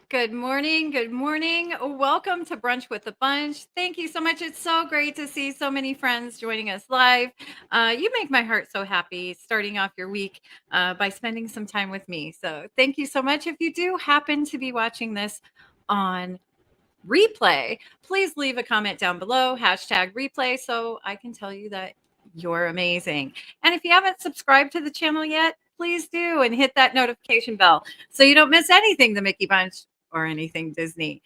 Good morning. Good morning. Welcome to Brunch with the Bunch. Thank you so much. It's so great to see so many friends joining us live. You make my heart so happy starting off your week by spending some time with me. So thank you so much. If you do happen to be watching this on replay, please leave a comment down below, hashtag replay, so I can tell you that you're amazing. And if you haven't subscribed to the channel yet, please do and hit that notification bell so you don't miss anything the Mickey Bunch or anything Disney.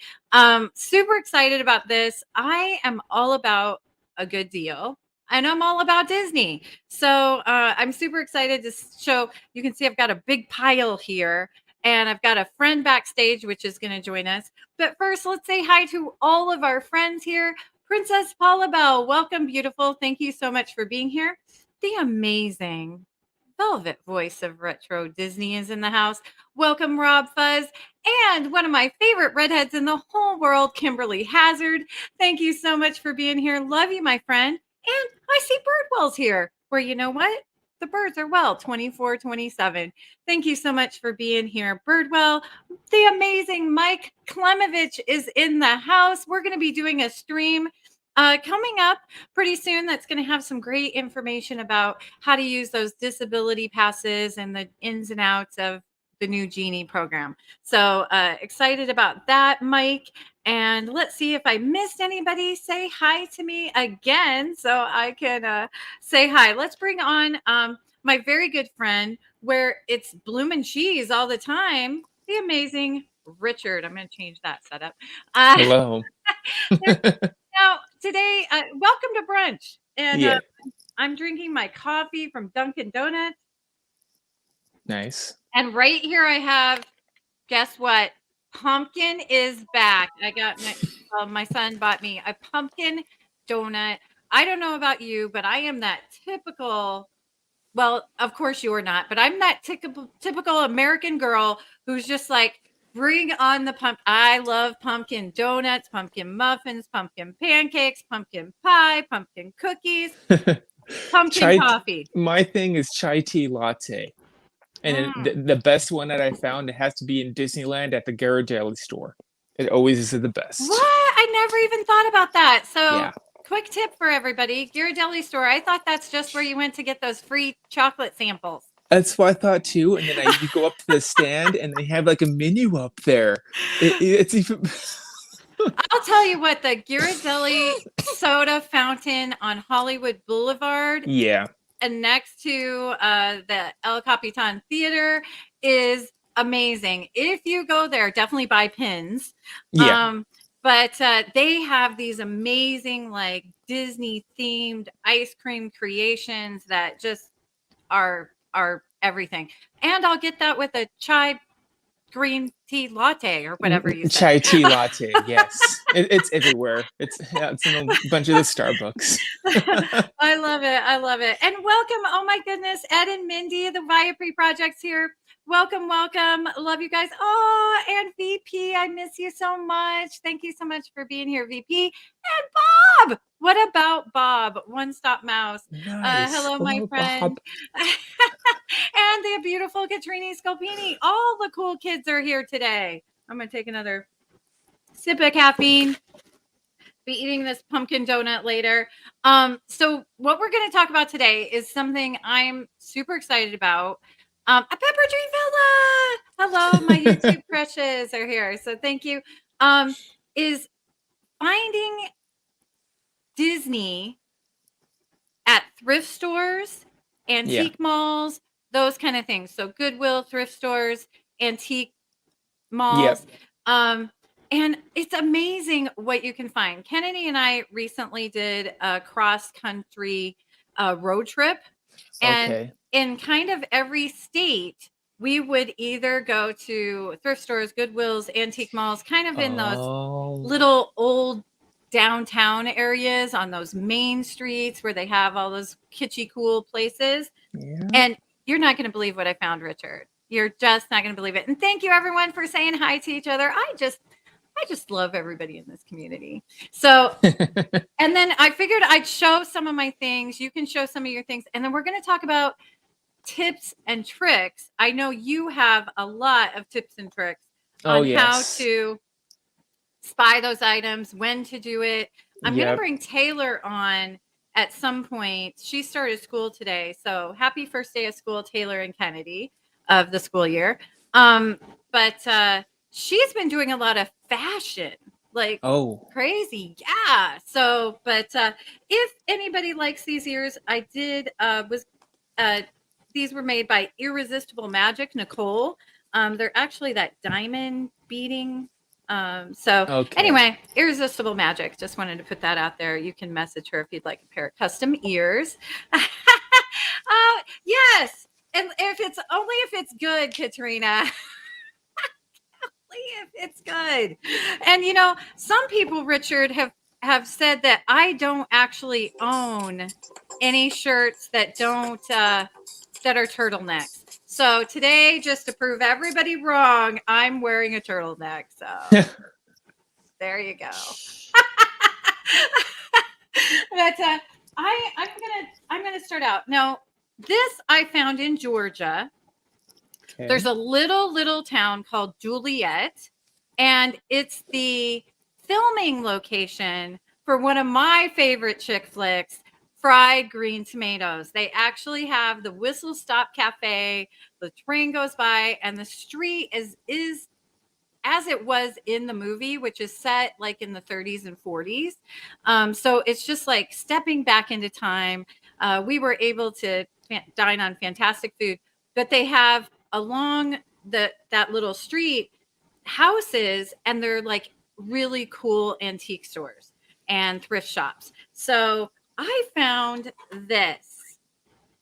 Super excited about this. I am all about a good deal. And I'm all about Disney. So I'm super excited to show. You can see I've got a big pile here. And I've got a friend backstage, which is going to join us. But first, let's say hi to all of our friends here. Princess Paula Bell, welcome, beautiful. Thank you so much for being here. The amazing velvet voice of retro Disney is in the house. Welcome, RobFuz. And one of my favorite redheads in the whole world, Kimberly Hazard. Thank you so much for being here. Love you, my friend. And I see Birdwell's here, where you know what? The birds are well 24/7. Thank you so much for being here, Birdwell. The amazing Mike Klemovich is in the house. We're going to be doing a stream coming up pretty soon that's going to have some great information about how to use those disability passes and the ins and outs of the new Genie program. So excited about that, Mike. And let's see if I missed anybody. Say hi to me again so I can say hi. Let's bring on my very good friend, where it's bloomin' cheese all the time, the amazing Richard. I'm going to change that setup. Hello. Now, today, welcome to brunch. And Yeah, I'm drinking my coffee from Dunkin' Donuts. nice. And right here I have, guess what? Pumpkin is back. I got my son bought me a pumpkin donut. I don't know about you, but I am that typical. Well, of course you're not, but I'm that typical American girl who's just like, bring on the pump. I love pumpkin donuts, pumpkin muffins, pumpkin pancakes, pumpkin pie, pumpkin cookies, pumpkin Chai. coffee. My thing is chai tea latte, and then Mm. the best one that I found it has to be in Disneyland at the Ghirardelli store. It always is the What? best. I never even thought about that. So, Yeah, quick tip for everybody, Ghirardelli store. I thought that's just where you went to get those free chocolate samples. that's what I thought too. And then you go up to the stand and they have like a menu up there. It's even. I'll tell you what, the Ghirardelli soda fountain on Hollywood Boulevard Yeah, and next to the El Capitan Theater is amazing. If you go there, definitely buy pins. yeah. Um, but they have these amazing, like Disney themed ice cream creations that just are everything. And I'll get that with a chai green tea latte or whatever you said. Chai tea latte. Yes, it's everywhere. It's in a bunch of the Starbucks. I love it. I love it. And welcome. Oh my goodness. Ed and Mindy, the Viapre Project's here. Welcome, welcome. Love you guys. Oh, and VP, I miss you so much. Thank you so much for being here, VP. And Bob. What about Bob? One Stop Mouse. Nice. Hello, my Hello, friend. Bob. And the beautiful Katrini Scopini. All the cool kids are here today. I'm going to take another sip of caffeine. Be eating this pumpkin donut later. So what we're going to talk about today is something I'm super excited about. A Pepper Tree Villa. Hello, my YouTube crushes are here. So thank you. Is finding Disney at thrift stores, Yeah. antique malls, those kind of things. So Goodwill, thrift stores, antique malls. Yep. And it's amazing what you can find. Kennedy and I recently did a cross country road trip, and Okay. in kind of every state, we would either go to thrift stores, Goodwills, antique malls, kind of in those Oh. little old downtown areas on those main streets where they have all those kitschy cool places. Yeah. And you're not going to believe what I found, Richard. You're just not going to believe it. And thank you everyone for saying hi to each other. I just love everybody in this community. So, and then I figured I'd show some of my things. You can show some of your things. And then we're going to talk about tips and tricks. I know you have a lot of tips and tricks Oh on how yes. to spy those items, when to do it. I'm going to Yep. bring Taylor on at some point. She started school today. So happy first day of school, Taylor and Kennedy, of the school year. But she's been doing a lot of fashion, like Oh. crazy. Yeah. So, but if anybody likes these ears, I did, uh, these were made by Irresistible Magic, Nicole. They're actually that diamond beading. So Okay. anyway, Irresistible Magic. Just wanted to put that out there. You can message her if you'd like a pair of custom ears. Yes. And if it's good, Katrina. If it's good. And some people, Richard, have said that I don't actually own any shirts that don't that are turtlenecks. So today, just to prove everybody wrong, I'm wearing a turtleneck. So there you go. But I'm gonna start out now. This I found in Georgia. Okay. There's a little town called Juliet, and it's the filming location for one of my favorite chick flicks, Fried Green Tomatoes. They actually have the Whistle Stop Cafe. The train goes by, and the street is as it was in the movie, which is set like in the 30s and 40s. So it's just like stepping back into time. We were able to dine on fantastic food, but they have along that little street houses, and they're like really cool antique stores and thrift shops. So I found this.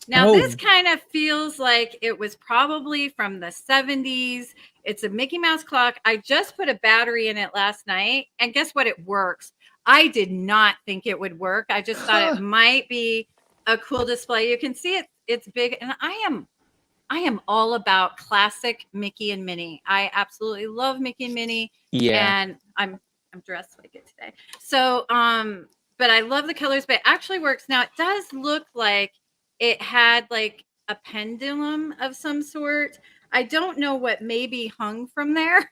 Now, this Oh. kind of feels like it was probably from the 70s. It's a Mickey Mouse clock. I just put a battery in it last night, and guess what? It works. I did not think it would work. I just thought it might be a cool display. You can see it's big, and I am all about classic Mickey and Minnie. I absolutely love Mickey and Minnie, Yeah. and I'm dressed like it today. So, but I love the colors, but it actually works. Now, it does look like it had like a pendulum of some sort. I don't know what maybe hung from there,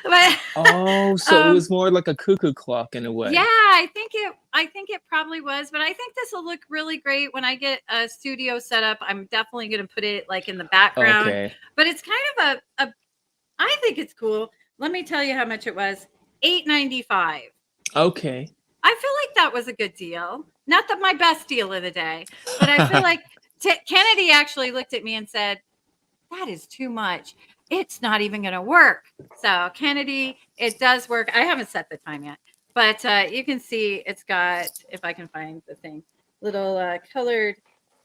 but Oh, so it was more like a cuckoo clock in a yeah, way. I think it probably was, but I think this will look really great when I get a studio set up. I'm definitely going to put it like in the background, Okay. but it's kind of a I think it's cool. Let me tell you how much it was. $8.95. Okay. I feel like that was a good deal. Not that my best deal of the day, but I feel like Kennedy actually looked at me and said, "That is too much. It's not even going to work." So, Kennedy, it does work. I haven't set the time yet, but you can see it's got, if I can find the thing, little colored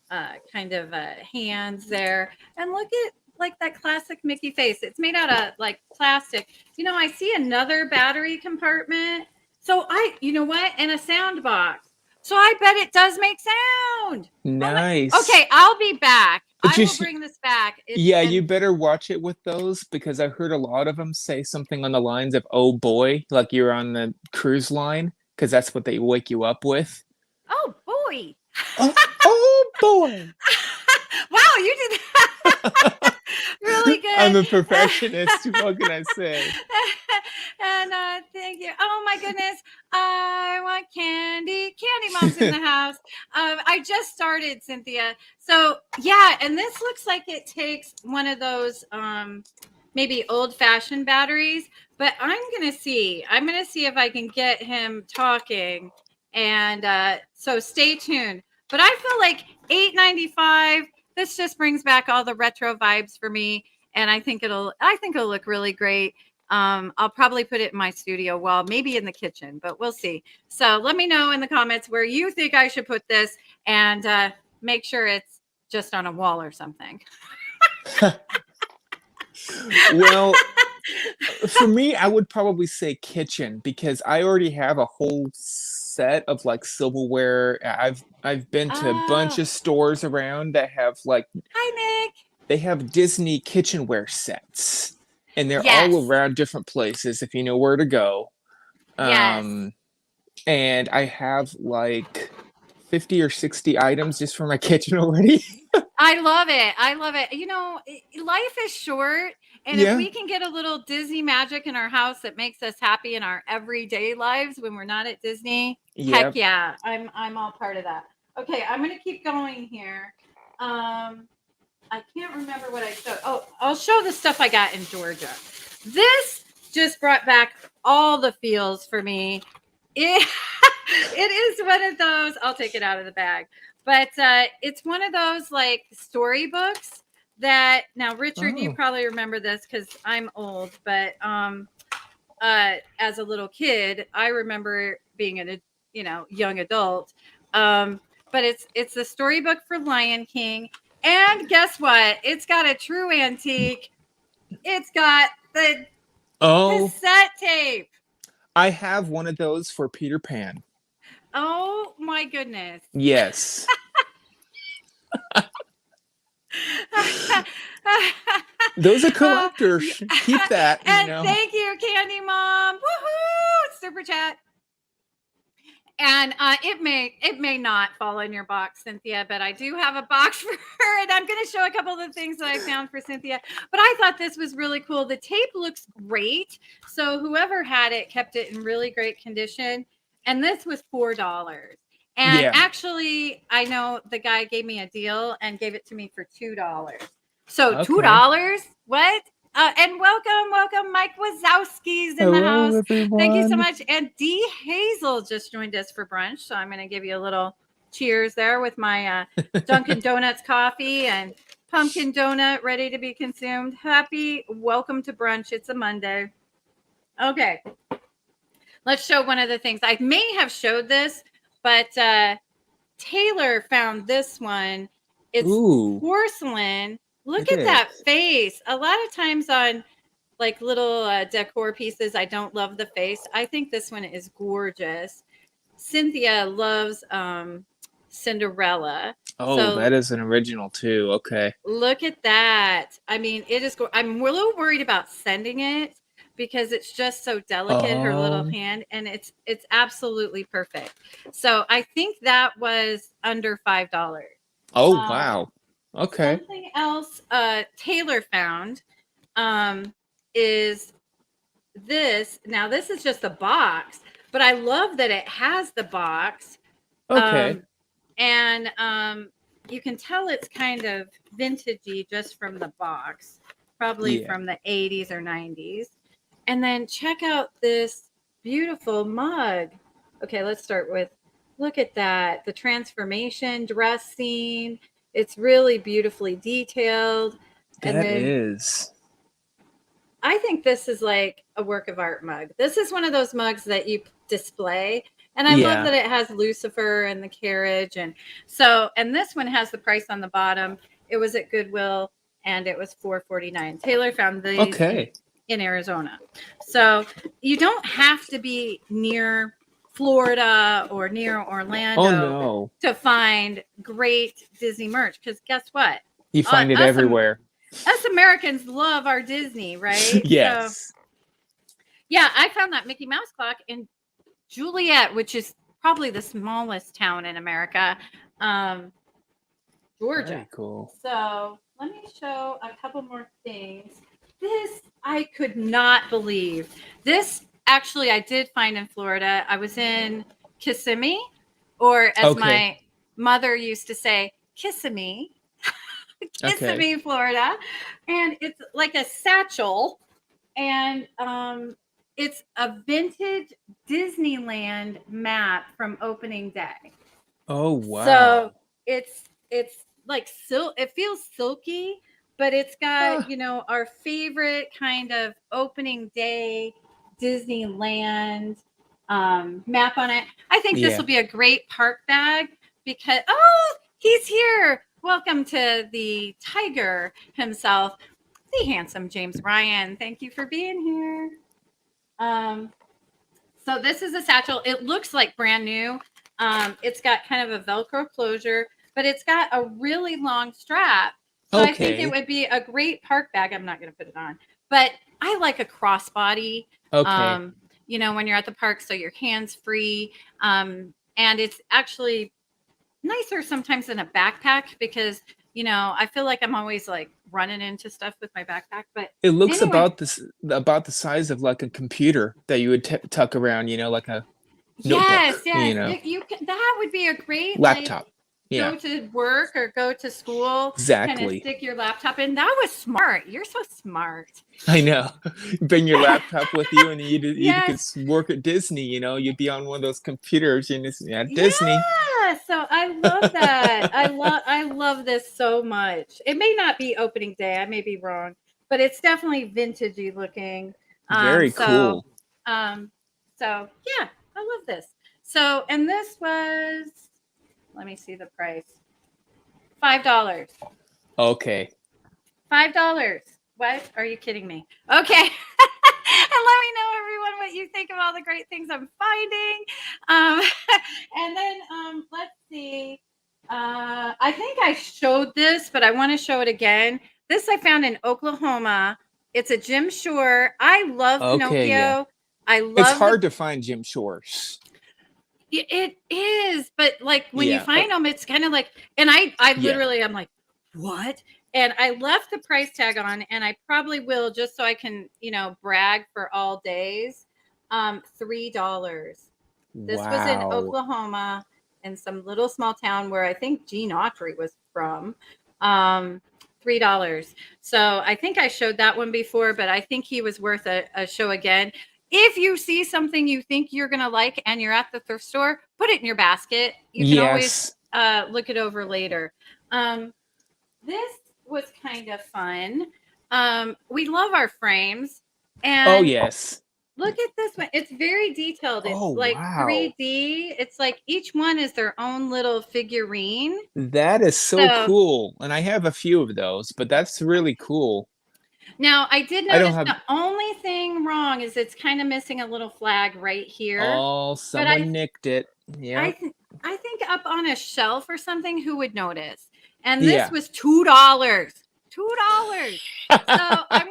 kind of hands there. And look at like that classic Mickey face. It's made out of like plastic. I see another battery compartment. So you know what? And a sound box. So I bet it does make sound. Nice. Okay, I'll be back. I will Just bring this back. yeah, you better watch it with those because I heard a lot of them say something on the lines of "Oh boy," like you're on the cruise line, because that's what they wake you up with. Oh boy. Oh boy. Wow, you did that. Really good. I'm a perfectionist. What can I say? And thank you. Oh my goodness. I want candy. Candy Mom's in the house. I just started, Cynthia. So yeah, and this looks like it takes one of those maybe old fashioned batteries, but I'm gonna see. I'm gonna see if I can get him talking. And so stay tuned. But I feel like $8.95. This just brings back all the retro vibes for me, and I think it'll look really great. I'll probably put it in my studio wall, maybe in the kitchen, but we'll see. So let me know in the comments where you think I should put this, and make sure it's just on a wall or something. Well, for me, I would probably say kitchen because I already have a whole set of like silverware. I've been to a bunch Oh, of stores around that have like hi, Nick. they have Disney kitchenware sets, and they're Yes. all around different places if you know where to go. Yes. And I have like 50 or 60 items just for my kitchen already. I love it. I love it. Life is short, And if Yeah. we can get a little Disney magic in our house that makes us happy in our everyday lives when we're not at Disney, heck Yep. yeah, I'm all part of that. Okay, I'm gonna keep going here. I can't remember what I showed. Oh, I'll show the stuff I got in Georgia. This just brought back all the feels for me. It, it is one of those. I'll take it out of the bag, but it's one of those like storybooks that now, Richard, you Oh. probably remember this because I'm old, but as a little kid, I remember being a young adult. But it's a storybook for Lion King, and guess what? It's got a true antique. It's got the Oh, cassette tape. I have one of those for Peter Pan. Oh my goodness. Yes. Those are Yeah. collectors. Keep that, And thank you, Candy Mom. Woohoo! Super chat. And it may not fall in your box, Cynthia, but I do have a box for her, and I'm going to show a couple of the things that I found for Cynthia. But I thought this was really cool. The tape looks great, so whoever had it kept it in really great condition. And this was $4. And Yeah. actually, I know the guy gave me a deal and gave it to me for $2. So Okay. $2? What? And welcome, Mike Wazowski's in the Hello, house. everyone. Thank you so much. And D Hazel just joined us for brunch, so I'm going to give you a little cheers there with my Dunkin' Donuts coffee and pumpkin donut ready to be consumed. Happy welcome to brunch. It's a Monday. Okay, let's show one of the things. I may have showed this, but Taylor found this one. It's porcelain. Look at that face. A lot of times on like little decor pieces, I don't love the face. I think this one is gorgeous. Cynthia loves Cinderella. Oh, So that is an original too. Okay. look at that. I mean, it is. I'm a little worried about sending it because it's just so delicate, her little hand, and it's absolutely perfect. So I think that was under $5. Oh, wow. Okay. Something else Taylor found is this. Now, this is just a box, but I love that it has the box. Okay. And you can tell it's kind of vintagey just from the box, probably from the 80s or 90s. And then check out this beautiful mug. Okay, let's start with, look at that. The transformation dress scene. It's really beautifully detailed. And That then is. I think this is like a work of art mug. This is one of those mugs that you display. And I love that it has Lucifer and the carriage. And so, and this one has the price on the bottom. It was at Goodwill and it was $4.49. Taylor found these in Arizona. So you don't have to be near Florida or near Orlando to find great Disney merch. Because guess what? You find it everywhere. Us Americans love our Disney, right? Yes. So, yeah, I found that Mickey Mouse clock in Juliet, which is probably the smallest town in America, Georgia. Very cool. So let me show a couple more things. This I could not believe. This actually I did find in Florida. I was in Kissimmee, or as my mother used to say, Kissimmee. Kissimmee, Florida. And it's like a satchel. And it's a vintage Disneyland map from opening day. Oh, wow. So it's like it feels silky, but it's got, our favorite kind of opening day Disneyland map on it. I think this will be a great park bag because, he's here. Welcome to the tiger himself, the handsome James Ryan. Thank you for being here. So this is a satchel. It looks like brand new. It's got kind of a Velcro closure, but it's got a really long strap. So I think it would be a great park bag. I'm not going to put it on, but I like a crossbody. When you're at the park, so your hands free. And it's actually nicer sometimes than a backpack because I feel like I'm always like running into stuff with my backpack. But It looks anyway, about the size of like a computer that you would tuck around, like a yes, notebook, yes. You can, that would be a great like laptop. Yeah, go to work or go to school, kind of exactly. stick your laptop in. That was smart. You're so smart. I know. Bring your laptop with you, and you could Yes. work at Disney. You'd be on one of those computers at Yeah. Disney. So I love that. I love this so much. It may not be opening day. I may be wrong, but it's definitely vintagey looking. Um Very so cool. um so yeah, I love this. So and this was, let me see the price. $5. Okay. $5. What? Are you kidding me? Okay. And let me know, everyone, what you think of all the great things I'm finding. Um, and then let's see. I think I showed this, but I want to show it again. This I found in Oklahoma. It's a Jim Shore. I love Okay. Yeah. Pinocchio. I It's love the. hard to find Jim Shores. It is, but like when you Yeah. find them, it's kind of like, and I Yeah. literally, I'm like, what? And I left the price tag on, and I probably will just so I can, brag for all days. $3. This was in Wow. Oklahoma, in some little small town where I think Gene Autry was from. Um, $3. So I think I showed that one before, but I think he was worth a show again. If you see something you think you're going to like and you're at the thrift store, put it in your basket. You can always Yes. look it over later. This was kind of fun. We love our frames. Oh, And yes. look at this one. It's very detailed. It's Oh, like wow. 3D. It's like each one is their own little figurine. That is so So cool. And I have a few of those, but that's really cool. now I did I don't notice have. the only thing wrong is it's kind of missing a little flag right here. Oh, But someone nicked it. I Yep. th- I think up on a shelf or something, who would notice? And this Yeah. was $2. $2. So I'm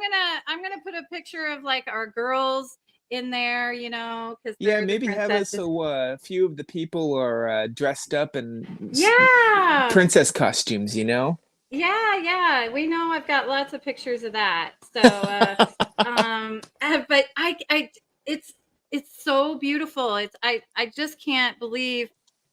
gonna put a picture of like our girls in there, because Yeah, they're the maybe have it princesses. so a few of the people are dressed up in Yeah. princess costumes. Yeah, yeah. We know I've got lots of pictures of that. So but it's it's so beautiful. I just can't believe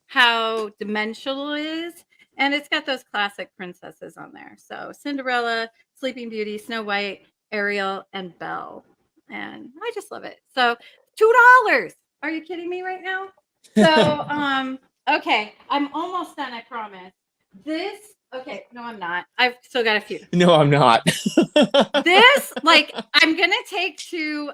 how dimensional it is. And it's got those classic princesses on there. So Cinderella, Sleeping Beauty, Snow White, Ariel, and Belle. And I just love it. So $2. Are you kidding me right now? So okay, I'm almost done, I promise. This Okay, no, I'm not. I've still got a few. No, I'm not. This, like, I'm gonna take to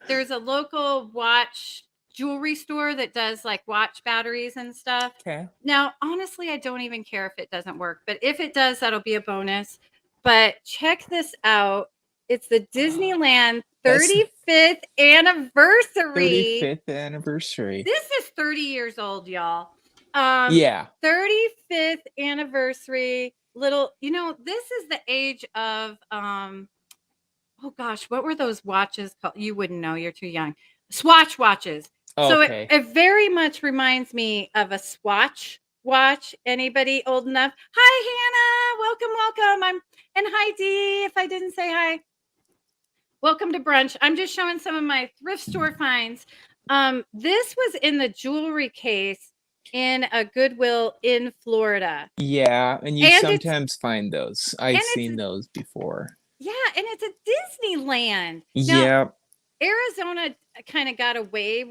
there's a local watch jewelry store that does like watch batteries and stuff. Okay. Now, honestly, I don't even care if it doesn't work, but if it does, that'll be a bonus. But check this out. It's the Disneyland That's 35th anniversary. 35th anniversary. This is 30 years old, y'all. Um, Yeah. 35th anniversary. Little, this is the age of oh gosh, what were those watches called? You wouldn't know, you're too young. Swatch watches. So it, Okay. it very much reminds me of a Swatch watch. Anybody old enough? Hi, Hannah. Welcome. And hi Dee, if I didn't say hi. Welcome to brunch. I'm just showing some of my thrift store finds. This was in the jewelry case in a Goodwill in Florida. Yeah, and you And it's sometimes find those. I've and seen it's those before. yeah, and it's a Disneyland. Now, Yeah. Arizona kind of got away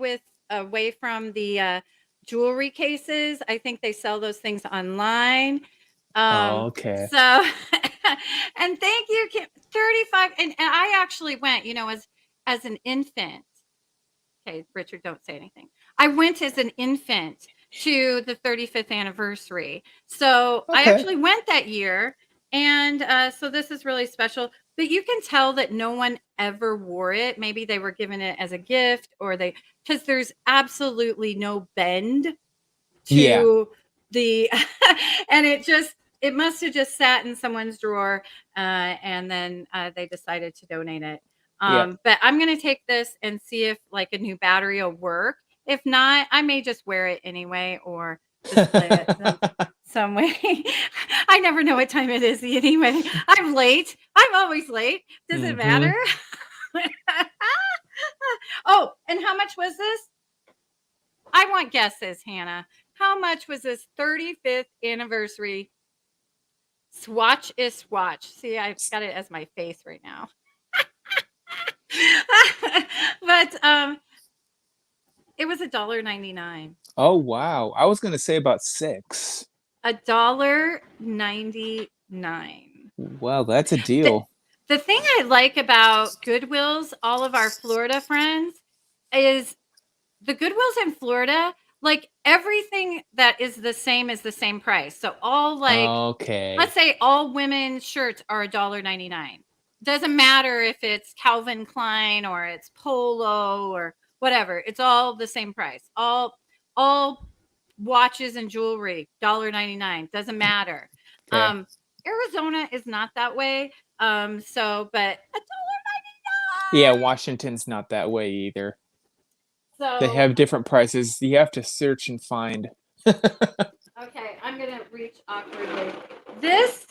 from the jewelry cases. I think they sell those things online. Oh, okay. So and thank you, Kim. 35, and I actually went, as an infant. Okay, Richard, don't say anything. I went as an infant to the 35th anniversary. So I Okay. actually went that year. And so this is really special. But you can tell that no one ever wore it. Maybe they were given it as a gift, because there's absolutely no bend Yeah. to the, and it must have just sat in someone's drawer, and then they decided to donate it. Yeah. But I'm going to take this and see if like a new battery will work. If not, I may just wear it anyway, or display it some way. I never know what time it is anyway. I'm late. I'm always late. Does it matter? Oh, and how much was this? I want guesses, Hannah. How much was this 35th anniversary Swatch is Swatch? See, I've got it as my face right now. But it was $1.99. Oh wow! I was gonna say about $6. $1.99. Well, that's a deal. The thing I like about Goodwills, all of our Florida friends, is the Goodwills in Florida, like everything that is the same price. So all Okay. let's say all women's shirts are $1.99. Doesn't matter if it's Calvin Klein or it's Polo or whatever. It's all the same price. All watches and jewelry, $1.99. Doesn't matter. Okay. Arizona is not that way. So but Yeah, $1.99. Washington's not that way either. They So have different prices. You have to search and find. okay, I'm gonna reach awkwardly. This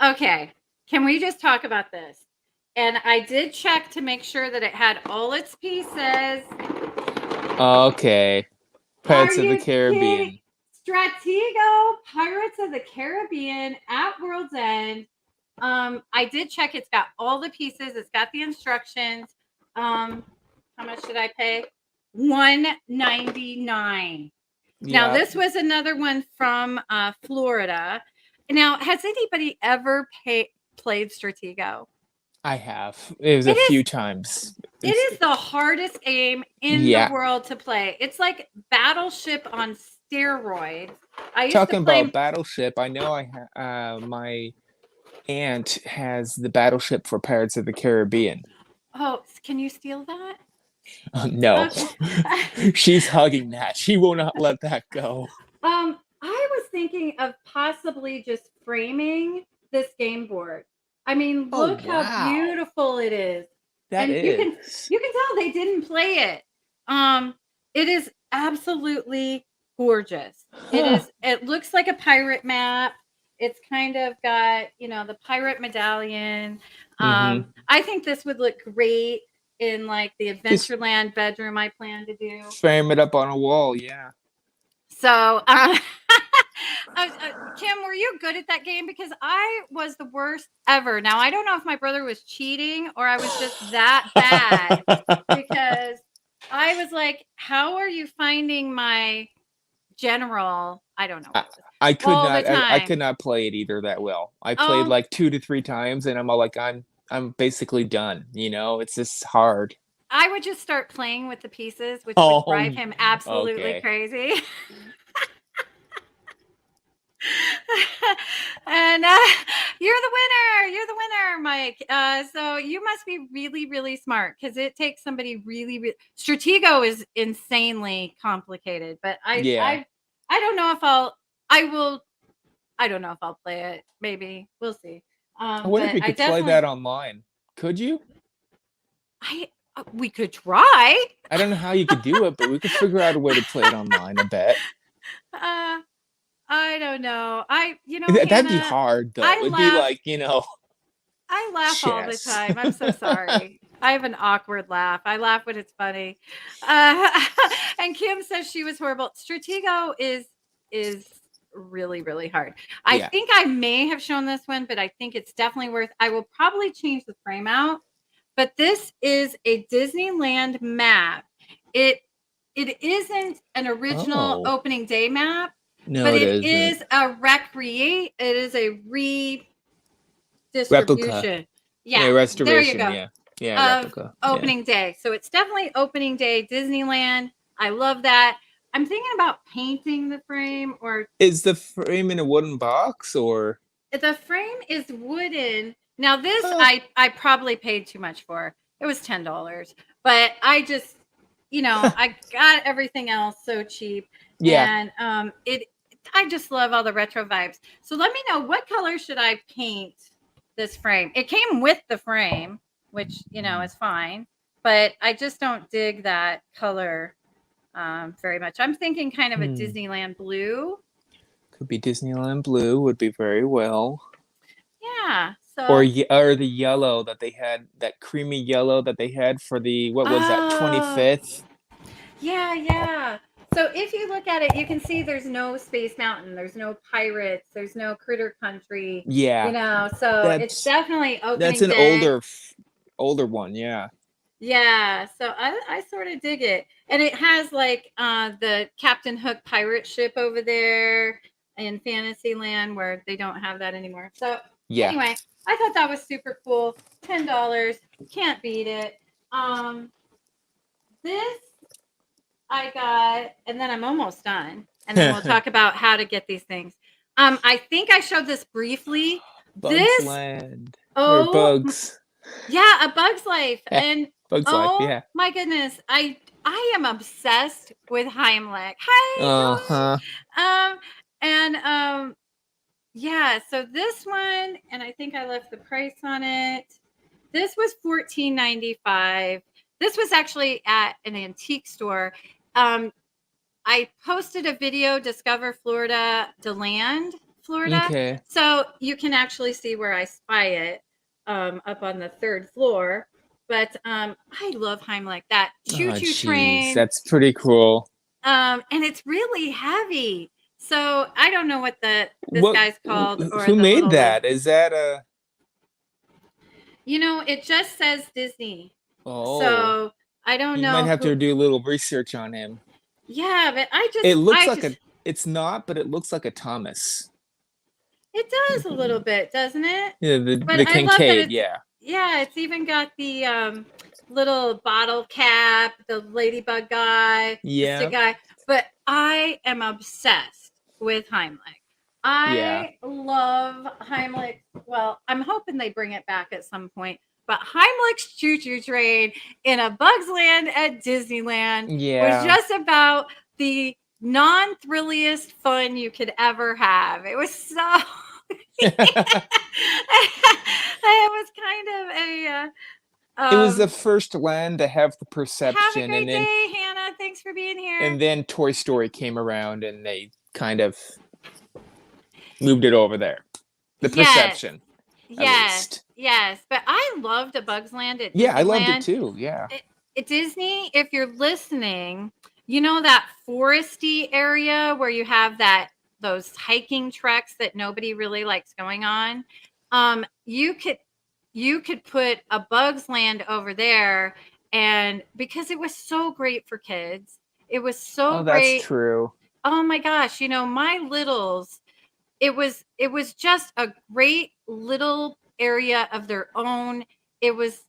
okay. Can we just talk about this? And I did check to make sure that it had all its pieces. Okay. Pirates Are of the you Caribbean. kidding? Stratego Pirates of the Caribbean at World's End. I did check. It's got all the pieces. It's got the instructions. How much did I pay? $1.99. Now, this was another one from Florida. Now, has anybody ever played Stratego? I have. It was a few times. It is the hardest game in the world to play. It's like Battleship on steroids. I used Talking to play about Battleship, I know my aunt has the Battleship for Pirates of the Caribbean. Oh, can you steal that? No. Okay. She's hugging that. She will not let that go. I was thinking of possibly just framing this game board. I mean, look how beautiful it is. That and is. you can tell they didn't play it. It is absolutely gorgeous. It looks like a pirate map. It's kind of got, the pirate medallion. I think this would look great in like the Adventureland bedroom I plan to do. Frame it up on a wall, yeah. So, Kim, were you good at that game? Because I was the worst ever. Now, I don't know if my brother was cheating or I was just that bad because I was like, how are you finding my general? I don't know. I could not play it either that well. I played like 2 to 3 times and I'm all like, I'm basically done. It's just hard. I would just start playing with the pieces, which would drive him absolutely crazy. And you're the winner, Mike. So you must be really, really smart because it takes somebody really. Stratego is insanely complicated, but I don't know if I don't know if I'll play it. Maybe we'll see. I wonder if you could play that online. Could you? We could try. I don't know how you could do it, but we could figure out a way to play it online. I bet. I don't know. That'd Hannah, be hard though. It'd be like, I laugh all the time. I'm so sorry. I have an awkward laugh. I laugh when it's funny. And Kim says she was horrible. Stratego is really, really hard. I think I may have shown this one, but I think it's definitely worth. I will probably change the frame out. But this is a Disneyland map. It isn't an original opening day map. No, but it is a recreate. It is a redistribution. Replica. Yeah, restoration. There you go. Yeah, replica. Opening day. So it's definitely opening day Disneyland. I love that. I'm thinking about painting the frame or. Is the frame in a wooden box or? The frame is wooden. Now this I probably paid too much for. It was $10, but I just, I got everything else so cheap. Yeah. And I just love all the retro vibes. So let me know, what color should I paint this frame? It came with the frame, which, is fine, but I just don't dig that color very much. I'm thinking kind of a Hmm. Disneyland blue. Could be Disneyland blue would be very well. Yeah. Or So, or the yellow that they had, that creamy yellow that they had for the, what was that, oh, 25th? yeah, yeah. So if you look at it, you can see there's no Space Mountain, there's no pirates, there's no Critter Country, Yeah, so it's that's definitely that's opening an day. older one, yeah. Yeah, so I sort of dig it. And it has like the Captain Hook pirate ship over there in Fantasyland where they don't have that anymore. So Yeah. anyway, I thought that was super cool. $10. Can't beat it. This I got, and then I'm almost done. And then we'll talk about how to get these things. I think I showed this briefly. Bugs This, Land. Or oh Bugs. yeah, A Bug's Life. Eh, And Bugs Life, oh yeah. my goodness, I am obsessed with Heimlich. Hi, Uh-huh. and yeah, so this one, and I think I left the price on it. This was $14.95. This was actually at an antique store. I posted a video, Discover Florida, DeLand, Florida. Okay. So you can actually see where I spy it up on the third floor. But I love Heimlich, that choo Oh, choo jeez. train. That's pretty cool. And it's really heavy. So I don't know what this What, guy's called or who the made little one. that? Is that a, It just says Disney. oh, So I don't you might know have who. to do a little research on him. Yeah, but It looks I like just, it's not, but it looks like a Thomas. it does a little bit, doesn't it? Yeah, But the I love that Kincaid, it's, yeah. yeah, it's even got the little bottle cap, the ladybug guy, the stick Yeah. guy. But I am obsessed with Heimlich. Yeah. I love Heimlich. Well, I'm hoping they bring it back at some point. But Heimlich's Choo Choo Train in A Bug's Land at Disneyland was Yeah. just about the non-thrilliest fun you could ever have. It was so it was kind of a It was the first land to have the have a perception, great day, Hannah. Thanks for being here. and then Toy Story came around and they kind of moved it over there. The Yes, perception, at yes, least. yes. But I loved A Bug's Land at Yeah, I loved it Disneyland. too. Yeah. At Disney, if you're listening, you know that foresty area where you have those hiking treks that nobody really likes going on. You could put A Bug's Land over there, and because it was so great for kids, it was so Oh, that's great. true. Oh my gosh, my littles, it was just a great little area of their own. It was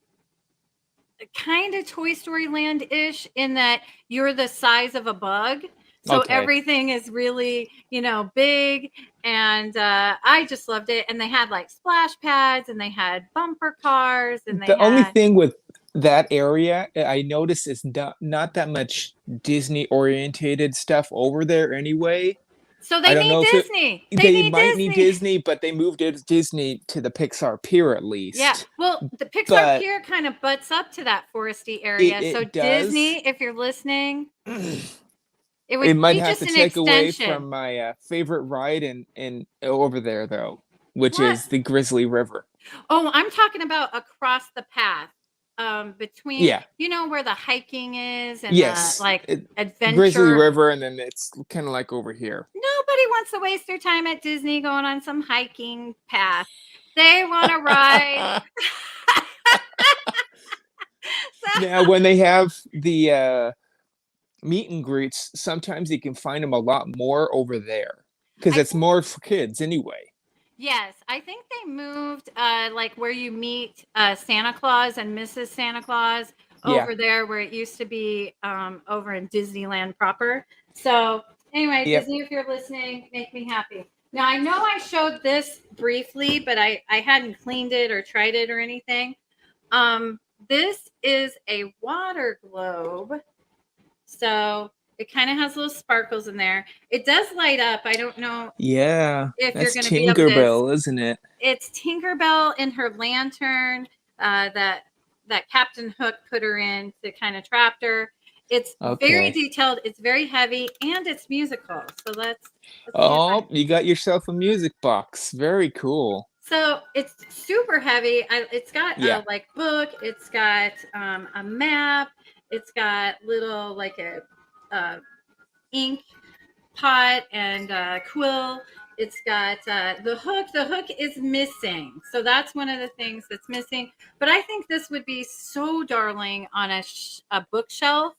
kind of Toy Story Land-ish in that you're the size of a bug. So Okay. everything is really, big. And I just loved it. And they had like splash pads and they had bumper cars and they The only had. thing with that area I noticed is not that much Disney orientated stuff over there anyway. So I they don't need know if Disney. They they need might need Disney. Disney, but they moved it Disney to the Pixar Pier at Yeah. least. Well, the Pixar But Pier kind of butts up to that foresty area. So it does. Disney, if you're listening, it It would might be have just to an take away extension. from my favorite ride in over there though, which What? is the Grizzly River. Oh, I'm talking about across the path. Between, Yeah. where the hiking is and the Yes. like Grizzly adventure. River, and then it's kind of like over here. Nobody wants to waste their time at Disney going on some hiking path. They want to ride. Now, when they have the meet and greets, sometimes you can find them a lot more over there because it's more for kids anyway. Yes, I think they moved like where you meet Santa Claus and Mrs. Santa Claus over there where it used to be over in Disneyland proper. So anyway, Yep. Disney, if you're listening, make me happy. Now I know I showed this briefly, but I hadn't cleaned it or tried it or anything. This is a water globe. So it kind of has little sparkles in there. It does light up. I don't know Yeah, if that's you're going to be able to. Tinkerbell, isn't it? It's Tinkerbell in her lantern that Captain Hook put her in to kind of trap her. It's very Okay. detailed, it's very heavy, and it's musical. So let's see if I. Oh, you got yourself a music box. Very cool. So it's super heavy. It's got Yeah. a like book. It's got a map. It's got little like a ink pot and quill. It's got the hook. The hook is missing, so that's one of the things that's missing. But I think this would be so darling on a bookshelf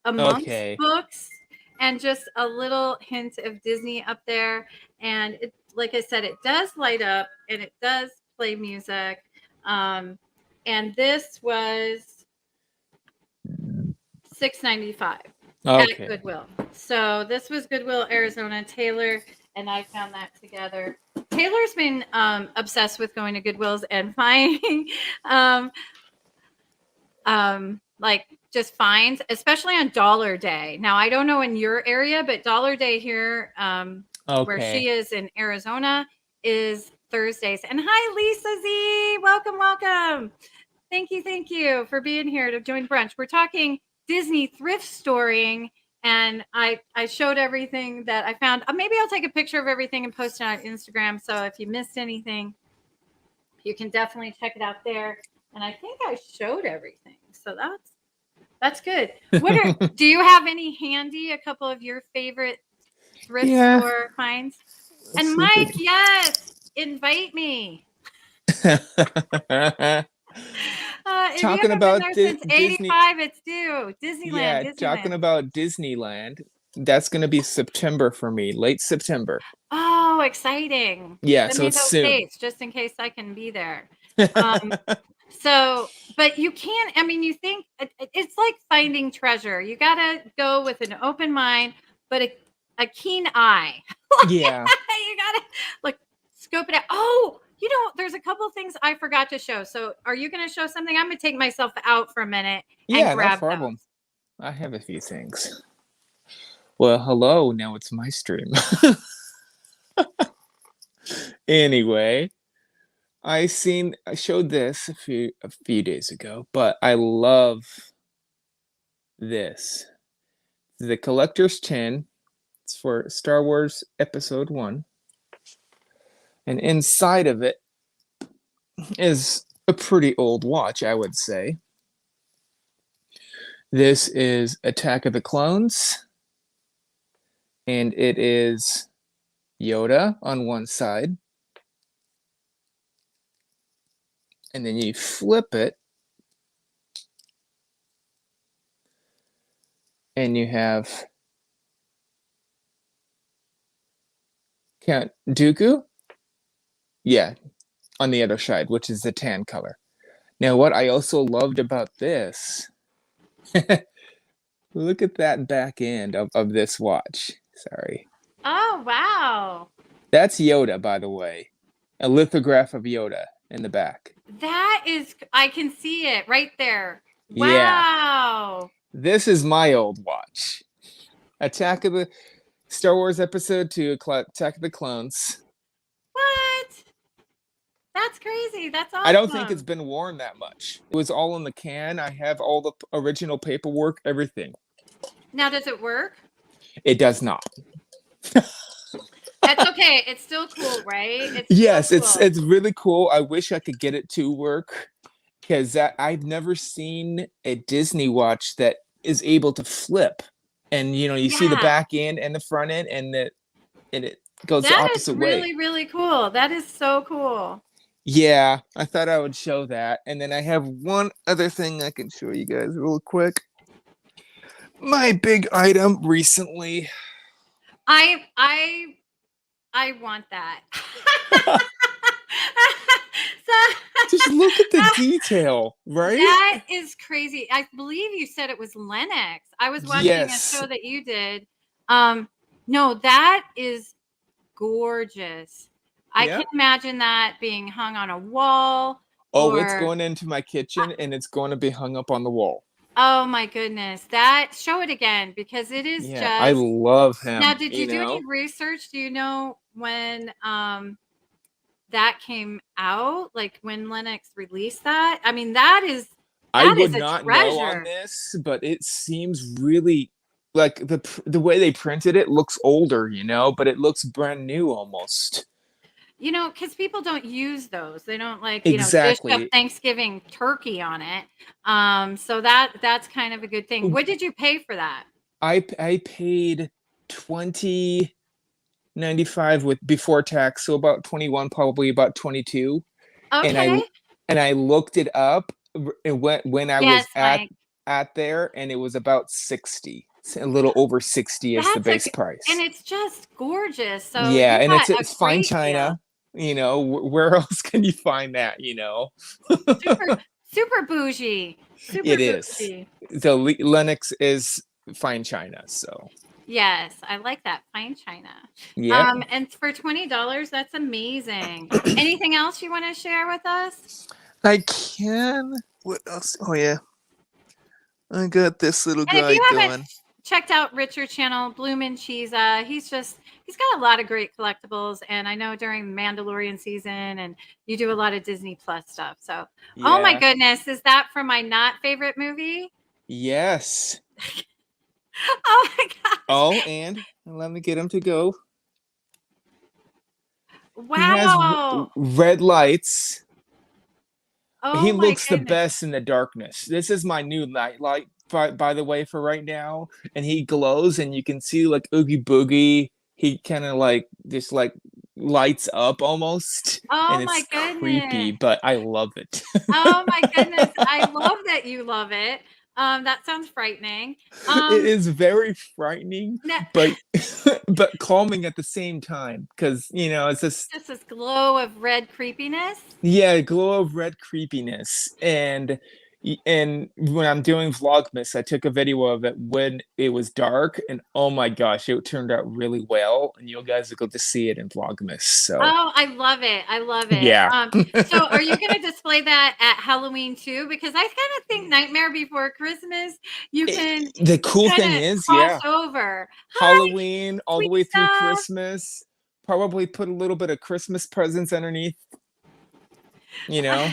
amongst Okay. books, and just a little hint of Disney up there. And it, like I said, it does light up and it does play music. Um, and this was $6.95 at Okay. Goodwill. So this was Goodwill, Arizona. Taylor and I found that together. Taylor's been obsessed with going to Goodwills and finding like just finds, especially on Dollar Day. Now I don't know in your area, but Dollar Day here, where Okay. she is in Arizona, is Thursdays. And hi, Lisa Z. Welcome, welcome. Thank you for being here to join brunch. We're talking Disney thrift storing, and I showed everything that I found. Maybe I'll take a picture of everything and post it on Instagram. So if you missed anything, you can definitely check it out there. And I think I showed everything, so that's good. What are do you have any handy? A couple of your favorite thrift Yeah. store finds? Let's And see if we Mike, yes, invite me. can. If you Talking haven't been about there since Disney. '85, it's due. Disneyland, Yeah, talking Disneyland. about Disneyland. That's going to be September for me, late September. Oh, exciting! Yeah, Send so me it's those soon. dates just in case I can be there. Um, So, but you can't, I mean, you think it's like finding treasure. You got to go with an open mind, but a keen eye. Yeah. You got to like scope it out. Oh, there's a couple things I forgot to show. So, are you going to show something? I'm going to take myself out for a minute and Yeah, no grab problem. those. I have a few things. Well, hello. Now it's my stream. Anyway, I showed this a few days ago, but I love this. The collector's tin. It's for Star Wars Episode 1. And inside of it is a pretty old watch, I would say. This is Attack of the Clones, and it is Yoda on one side. And then you flip it, and you have Count Dooku. Yeah, on the other side, which is the tan color. Now, what I also loved about this, look at that back end of this watch. Sorry. Oh, wow. That's Yoda, by the way. A lithograph of Yoda in the back. I can see it right there. Yeah. Wow. This is my old watch. Attack of the Star Wars Episode 2, Attack of the Clones. What? That's crazy. That's I don't think it's awesome. been worn that much. It was all in the can. I have all the original paperwork, everything. Now, does it work? It does not. That's okay. It's still cool, right? It's still Yes, it's cool. it's really cool. I wish I could get it to work because I've never seen a Disney watch that is able to flip. And you see the Yeah. back end and the front end, and it goes the That is opposite way. really, really cool. That is so cool. Yeah, I thought I would show that. And then I have one other thing I can show you guys real quick. My big item recently. I want that. Just look at the detail, right? That is crazy. I believe you said it was Lennox. I was watching a Yes. show that you did. No, that is gorgeous. I Yeah. can imagine that being hung on a wall Oh, it's or going into my kitchen and it's going to be hung up on the wall. oh my goodness. That show it again because it is Yeah, I just love now. him, Did you do any research? Do you know when that came out? Like when Lennox released that? I mean, that is I That is would a not know on treasure. this, but it seems really like the way they printed it looks older, but it looks brand new almost. Because people don't use those. They don't like, dish up Exactly. Thanksgiving turkey on it. So that's kind of a good thing. What did you pay for that? I paid 20.95 with before tax, so about 21, probably about 22. And I Okay. and I looked it up when I was Yes, Mike. at there, and it was about 60. It's a little over 60 is the That's base and price. it's just gorgeous. So Yeah, you and got a it's fine great deal. china. Where else can you find that? Super, super bougie. Super It is. bougie. So Lennox is fine china. So Yes, I like that fine china. yep. And for $20, that's amazing. Anything else you want to share with us? I can. What else? Oh yeah, I got this little And if guy you haven't going. checked out Richard's channel, Bloomin' Cheese, he's got a lot of great collectibles. And I know during Mandalorian season, and you do a lot of Disney Plus stuff. So, oh my Yeah. goodness, is that from my not favorite movie? Yes. Oh my gosh! Oh, and let me get him to go. He has Wow! red lights. He Oh my looks the goodness! best in the darkness. This is my new night light, by the way, for right now. And he glows, and you can see like Oogie Boogie. He kind of like just like lights up almost, Oh and my it's creepy, goodness! but I love it. Oh my goodness! I love that you love it. That sounds frightening. It Um, is very frightening, no, but but calming at the same time because it's just just this glow of red creepiness. yeah, glow of red creepiness. And when I'm doing Vlogmas, I took a video of it when it was dark, and oh my gosh, it turned out really well. And you guys will go to see it in Vlogmas. So Oh, I love it. I love it. yeah. So are you going to display that at Halloween too? Because I kind of think Nightmare Before Christmas, you can The cool kind thing of is, cross yeah, over. Hi, Halloween all the sweet way through stuff. Christmas. Probably put a little bit of Christmas presents underneath, you know,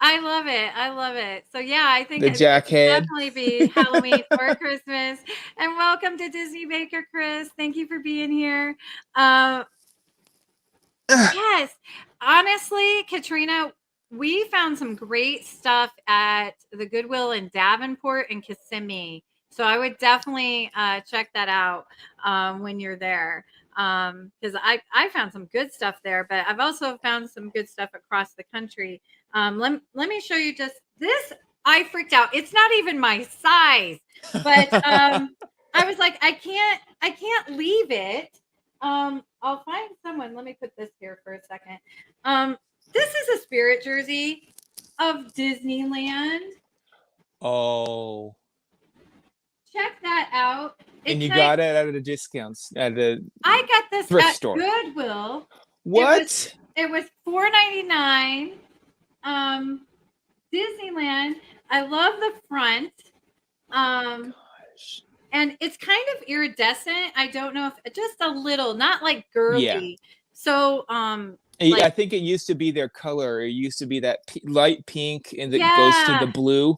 I love it. I love it. So yeah, I think the it should jackhead. definitely be Halloween or Christmas. And welcome to Disney Baker, Chris. Thank you for being here. Um, Yes. Honestly, Katrina, we found some great stuff at the Goodwill in Davenport and Kissimmee. So I would definitely check that out when you're there. Because I found some good stuff there, but I've also found some good stuff across the country. Let me show you just this. I freaked out. It's not even my size, but I was like, I can't leave it. I'll find someone. Let me put this here for a second. This is a spirit jersey of Disneyland. Oh. Check that out. And It's you like got it at a discounts at the I got this thrift at store. Goodwill. What? It was $4.99. Um, Disneyland. I love the front. Um, Gosh. and it's kind of iridescent. I don't know if just a little, not like Yeah. girly. So I like think it used to be their color. It used to be that light pink, and it goes to the yeah. blue.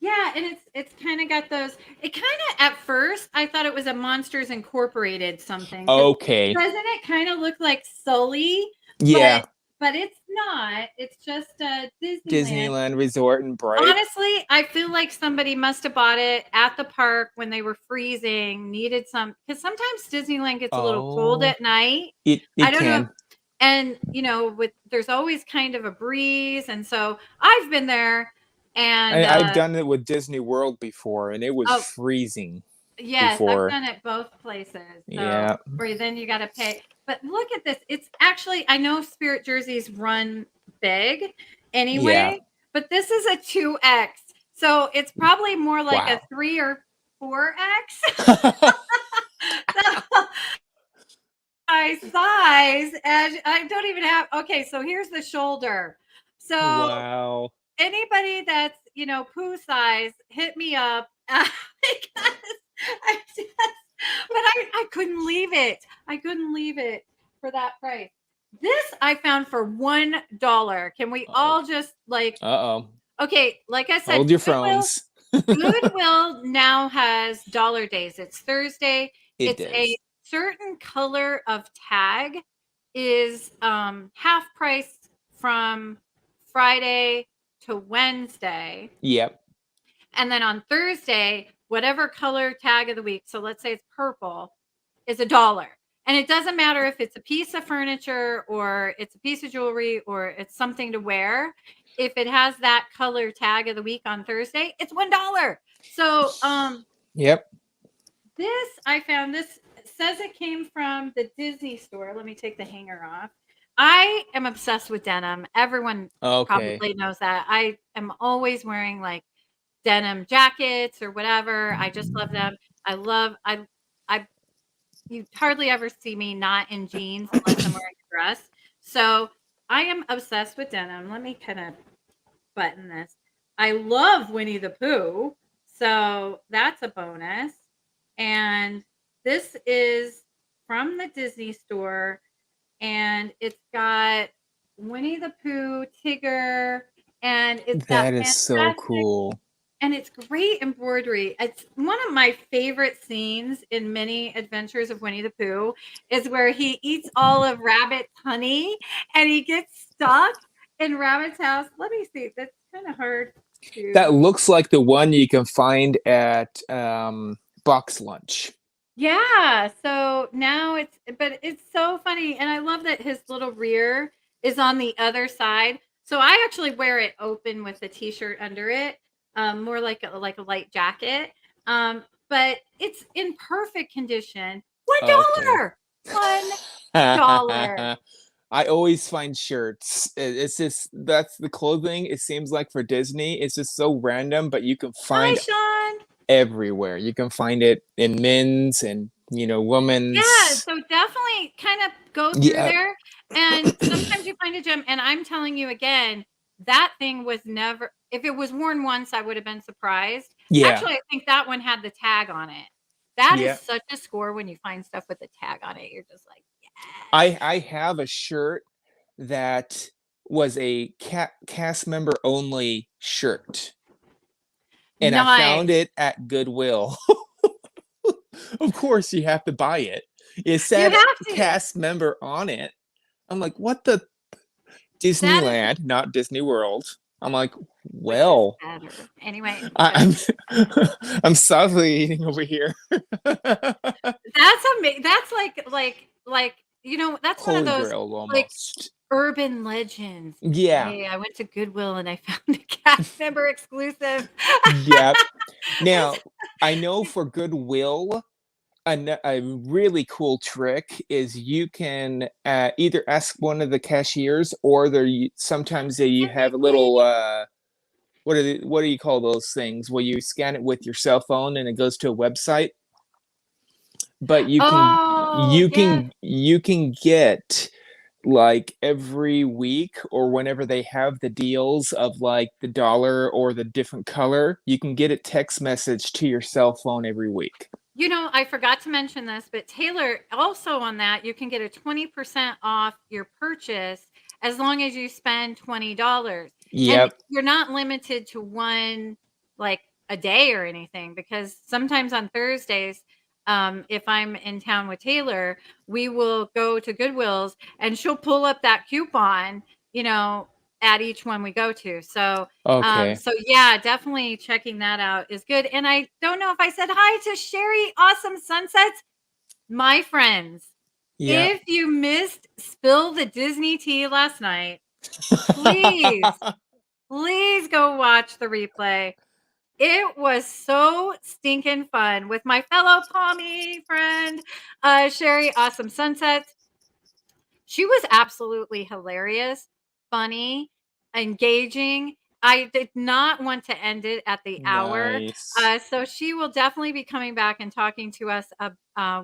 Yeah, and it's kind of got those. It kind of at first I thought it was a Monsters Incorporated something because Okay. doesn't it kind of look like Sully? Yeah. But it's not. It's just Disneyland. Disneyland Resort and Bright. Honestly, I feel like somebody must have bought it at the park when they were freezing. Needed some because sometimes Disneyland gets a little cold Oh, at night. I it don't know. can. And with there's always kind of a breeze, and so I've been there and I've done it with Disney World before, and it was oh, freezing yes, I've before. done it both places. So, Yeah. or then you got to pay. But look at this. It's actually, I know Spirit jerseys run big Yeah. anyway, but this is a 2X. So it's probably more like a Wow. 3 or 4X. So my size, and I don't even have, okay, so here's the shoulder. So Wow. anybody that's, poo size, hit me up because I just, but I couldn't leave it. I couldn't leave it for that price. This I found for $1. Can we all just like, Uh-oh. Okay, like I said, Hold your phones. Goodwill now has dollar days. It's Thursday. It It's a does. certain color of tag is half price from Friday to Wednesday. Yep. And then on Thursday, whatever color tag of the week, so let's say it's purple, is $1. And it doesn't matter if it's a piece of furniture or it's a piece of jewelry or it's something to wear. If it has that color tag of the week on Thursday, it's $1. So Yep. this I found this says it came from the Disney store. Let me take the hanger off. I am obsessed with denim. Everyone Okay. probably knows that. I am always wearing like denim jackets or whatever. I just love them. I you hardly ever see me not in jeans unless I'm wearing a dress. So I am obsessed with denim. Let me kind of button this. I love Winnie the Pooh. So that's a bonus. And this is from the Disney store. And it's got Winnie the Pooh, Tigger, and it's that That is so fantastic cool. and it's great embroidery. It's one of my favorite scenes in many adventures of Winnie the Pooh is where he eats all of Rabbit's honey and he gets stuck in Rabbit's house. Let me see. That's kind of hard That to. looks like the one you can find at Box Lunch. Yeah. So now but it's so funny. And I love that his little rear is on the other side. So I actually wear it open with a t-shirt under it, more like a light jacket. But it's in perfect condition. Okay. $1. $1. I always find shirts. It's just that's the clothing. It seems like for Disney, it's just so random, but you can Hi, find Sean. everywhere. You can find it in men's and Yeah, women's. so definitely kind of go through Yeah, there, and sometimes you find a gem, and I'm telling you again, that thing was never if it was worn once, I would have been surprised. yeah, Actually, I think that one had the tag on it. That is yeah. such a score when you find stuff with a tag on it. You're just like, I have a shirt that was a cast member only shirt, and I "Nice." found it at Goodwill. Of course, you have to buy it. It You said have to. cast member on it. I'm like, what the That is Disneyland, not Disney World. I'm like, which is well, better. Anyway, I, I'm salivating over here. That's that's one of Holy those, grail like, almost. urban legends. Yeah. "Hey, I went to Goodwill and I found a cast member exclusive." Yep. Now, I know for Goodwill, a really cool trick is you can either ask one of the cashiers or sometimes you "Can we have a little please?" what do you call those things where you scan it with your cell phone and it goes to a website, but Oh, yes. you can get like every week or whenever they have the deals of like the dollar or the different color, you can get a text message to your cell phone every week. I forgot to mention this, but Taylor, also on that, you can get a 20% off your purchase as long as you spend $20. And Yep. you're not limited to one, like a day or anything, because sometimes on Thursdays, if I'm in town with Taylor, we will go to Goodwill's and she'll pull up that coupon, you know, at each one we go to. Okay. So yeah, definitely checking that out is good. And I don't know if I said hi to Sherry Awesome Sunsets, my friends. Yep. If you missed Spill the Disney Tea last night, please, please go watch the replay. It was so stinking fun with my fellow Pommy friend, Sherry Awesome Sunsets. She was absolutely hilarious, funny, engaging. I did not want to end it at the hour. Nice. So she will definitely be coming back and talking to us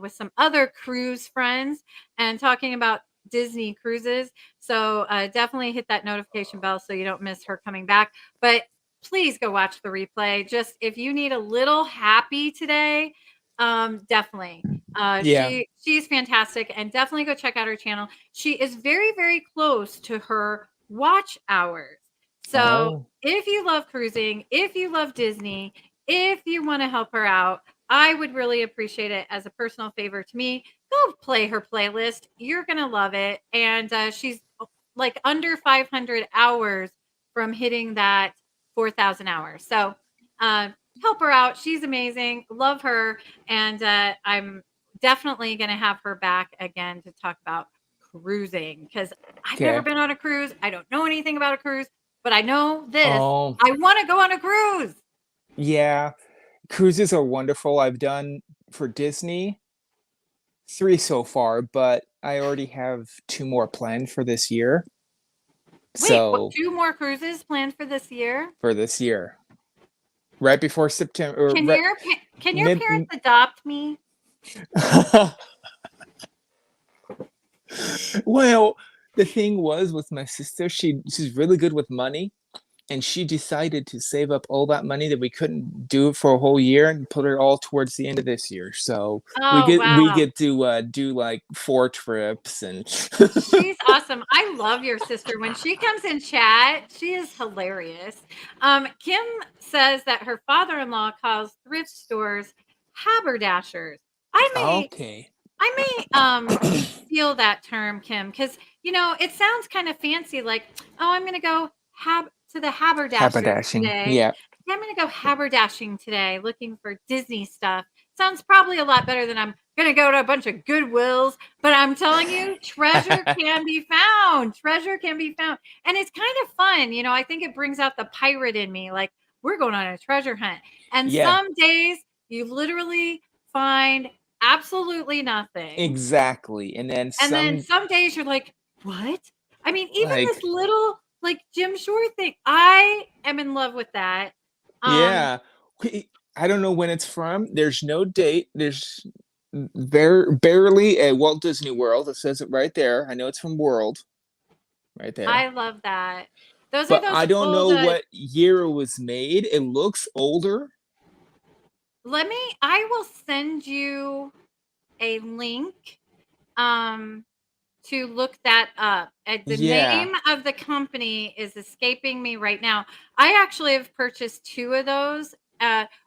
with some other cruise friends and talking about Disney cruises. So definitely hit that notification bell so you don't miss her coming back. But please go watch the replay. Just if you need a little happy today, definitely. Yeah. She's fantastic, and definitely go check out her channel. She is very, very close to her watch hours. So Oh, if you love cruising, if you love Disney, if you want to help her out, I would really appreciate it as a personal favor to me. Go play her playlist. You're going to love it. And she's like under 500 hours from hitting that 4,000 hours. So uh, help her out. She's amazing. Love her. And I'm definitely going to have her back again to talk about cruising because I've never okay. been on a cruise. I don't know anything about a cruise, but I know this. Oh, I want to go on a cruise. yeah. Cruises are wonderful. I've done for Disney 3 so far, but I already have 2 more planned for this year. Wait, what? So, 2 more cruises planned for this year? for this year, right before September, or Can right your mid. parents adopt me? Well, the thing was with my sister, she's really good with money, and she decided to save up all that money that we couldn't do for a whole year and put it all towards the end of this year. So we Oh, get we wow. get to do like 4 trips and She's awesome. I love your sister. When she comes in chat, she is hilarious. Kim says that her father-in-law calls thrift stores haberdashers. I may okay. I steal that term, Kim, because it sounds kind of fancy, like, oh, I'm gonna go to the haberdashers Haberdashing. today. Yeah. Yeah, I'm gonna go haberdashing today, looking for Disney stuff. Sounds probably a lot better than I'm gonna go to a bunch of Goodwills, but I'm telling you, treasure can be found. Treasure can be found. And it's kind of fun. I think it brings out the pirate in me. Like, we're going on a treasure hunt. And Yeah, some days you literally find absolutely nothing. exactly. And then And then some, some days you're like, what? I mean, even this like, little like Jim Shore thing, I am in love with that. Um, yeah. I don't know when it's from. There's no date. There's barely a Walt Disney World. It says it right there. I know it's from World, right there. I love that. Those are But those I don't old know what year it was made. It looks older. I will send you a link um to look that up. The Yeah. name of the company is escaping me right now. I actually have purchased 2 of those.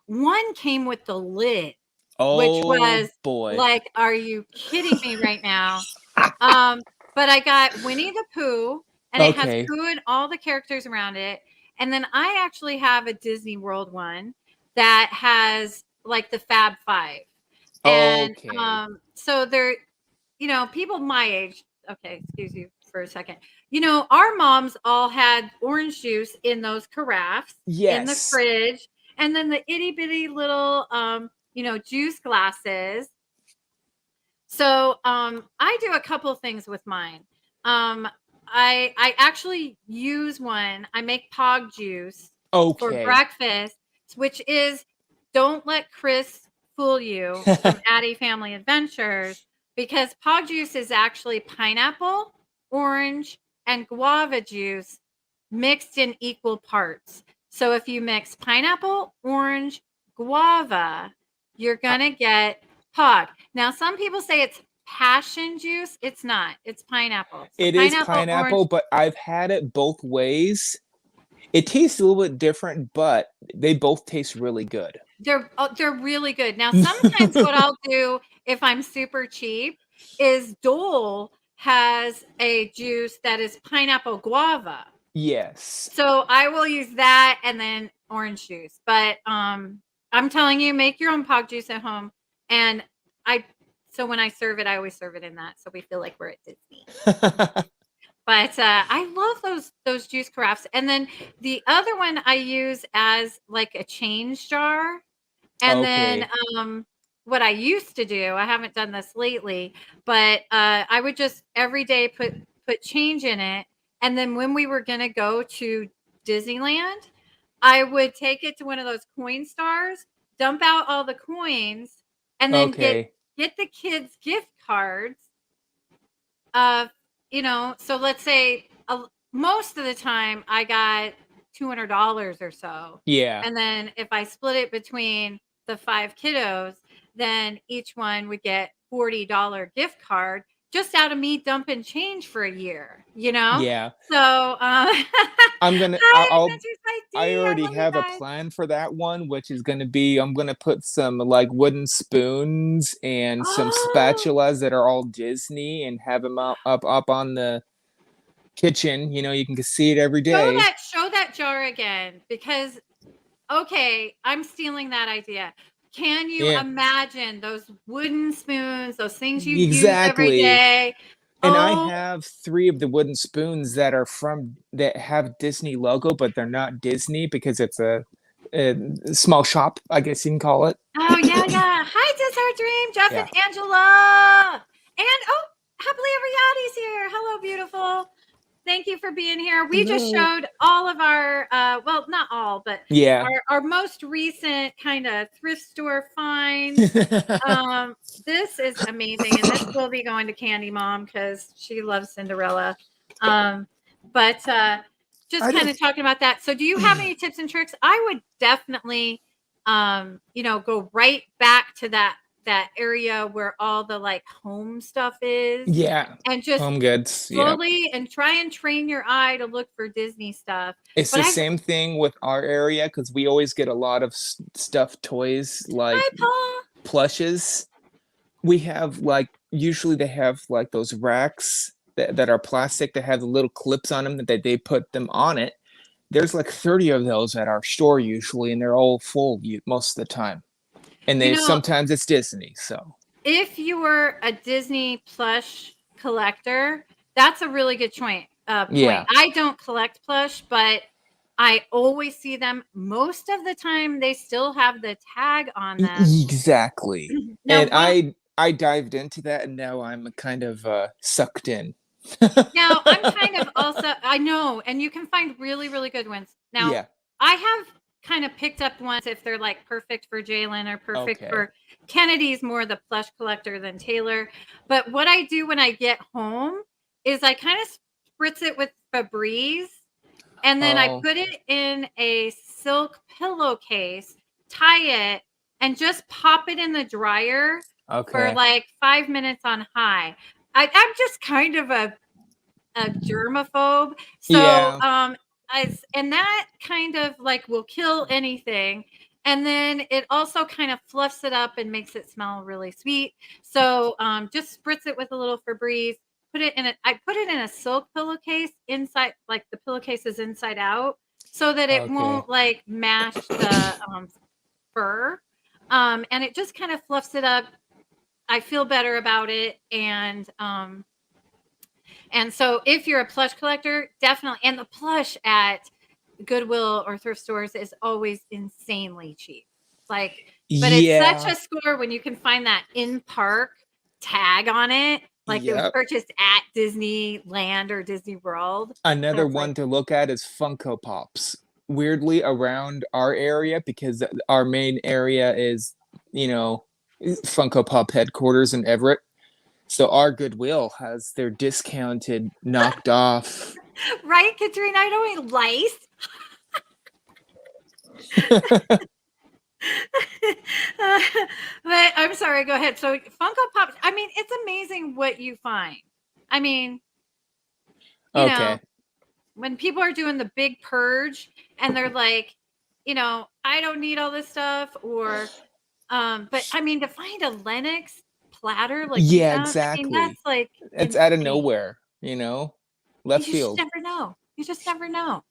One came with the lid, which Oh was boy. like, are you kidding me right now? Um, but I got Winnie the Pooh, and it has Okay. Pooh and all the characters around it. And then I actually have a Disney World one that has like the Fab Five. And Okay. so they're, people my age, okay, excuse you for a second. Our moms all had orange juice in those carafes in the Yes. fridge, and then the itty bitty little, juice glasses. So I do a couple things with mine. I actually use one. I make pog juice for Okay. breakfast, which is don't let Chris fool you from Addie Family Adventures, because pog juice is actually pineapple, orange, and guava juice mixed in equal parts. So if you mix pineapple, orange, guava, you're I- gonna get pog. Now, some people say it's passion juice. It's not. It's pineapple. So It is pineapple, pineapple, orange. but I've had it both ways. It tastes a little bit different, but they both taste really good. They're really good. Now, sometimes what I'll do if I'm super cheap is Dole has a juice that is pineapple guava. Yes. So I will use that and then orange juice. But I'm telling you, make your own pog juice at home. And I so when I serve it, I always serve it in that, so we feel like we're at Disney. But I love those juice carafes. And then the other one I use as like a change jar. And then Okay. what I used to do, I haven't done this lately, but I would just every day put change in it. And then when we were gonna go to Disneyland, I would take it to one of those coin stars, dump out all the coins, and then Okay. get the kids gift cards of, so let's say most of the time I got $200 or so. Yeah. And then if I split it between the 5 kiddos, then each one would get $40 gift card. just out of me dumping change for a year, you know? Yeah. So, I'm gonna. hi, I'll. Adventures by D. I I already love you have a guys. plan for that one, which is gonna be I'm gonna put some like wooden spoons and some Oh, spatulas that are all Disney and have them up on the kitchen. You know, you can see it every day. show that jar again because okay, I'm stealing that idea. Can you Yeah, imagine those wooden spoons, those things you use every exactly. day? And I Oh, have 3 of the wooden spoons that are from that have Disney logo, but they're not Disney because it's a small shop, I guess you can call it. oh yeah, yeah. Hi, Desert Dream, Jeff Yeah. and Angela. And oh, happily ever Yachty's here. Hello, beautiful. Thank you for being here. We just Hello. showed all of our, well, not all, but Yeah. our most recent kind of thrift store finds. This is amazing, and this will be going to Candy Mom because she loves Cinderella. Um, but just I kind don't. of talking about that. So, do you have any tips and tricks? I would definitely, go right back to that area where all the like home stuff is, Yeah. and just Home goods. Yep. slowly and try and train your eye to look for Disney stuff. It's But the I've same thing with our area because we always get a lot of stuffed toys like hi Paul. plushes. We have like usually they have like those racks that are plastic that have the little clips on them that they put them on it. There's like 30 of those at our store usually, and they're all full most of the time. And You they know, sometimes it's Disney, so if you were a Disney plush collector, that's a really good point. yeah. I don't collect plush, but I always see them. Most of the time, they still have the tag on them. Exactly. Now, And what? I dived into that and now I'm kind of sucked in. Now I'm kind of also. I know, and you can find really, really good ones. Now, Yeah. I have kind of picked up ones if they're like perfect for Jalen or perfect Okay. for Kennedy's more the plush collector than Taylor. But what I do when I get home is I kind of spritz it with Febreze and then I Oh, put it in a silk pillowcase, tie it, and just pop it in the dryer for okay. like 5 minutes on high. I'm just kind of a germaphobe. So, Yeah. and that kind of like will kill anything. And then it also kind of fluffs it up and makes it smell really sweet. So, just spritz it with a little Febreze. I put it in a silk pillowcase inside, like the pillowcase is inside out, so that it Okay. won't like mash the fur. And it just kind of fluffs it up. I feel better about it, and so if you're a plush collector, definitely, and the plush at Goodwill or thrift stores is always insanely cheap. Like, but it's such Yeah. a score when you can find that in park tag on it, like it was Yep. purchased at Disneyland or Disney World. And Another it's like, one to look at is Funko Pops. Weirdly, around our area, because our main area is, you know, Funko Pop headquarters in Everett. So our Goodwill has their discounted, knocked off. right, Katrina, I don't eat lice. But I'm sorry, go ahead. So Funko Pops, I mean, it's amazing what you find. I mean, you know, Okay. when people are doing the big purge and they're like, I don't need all this stuff, or but I mean to find a Lennox platter like you Yeah, found, I mean, that's exactly. like It's out of insane. nowhere, left You just field. never know. You just never know.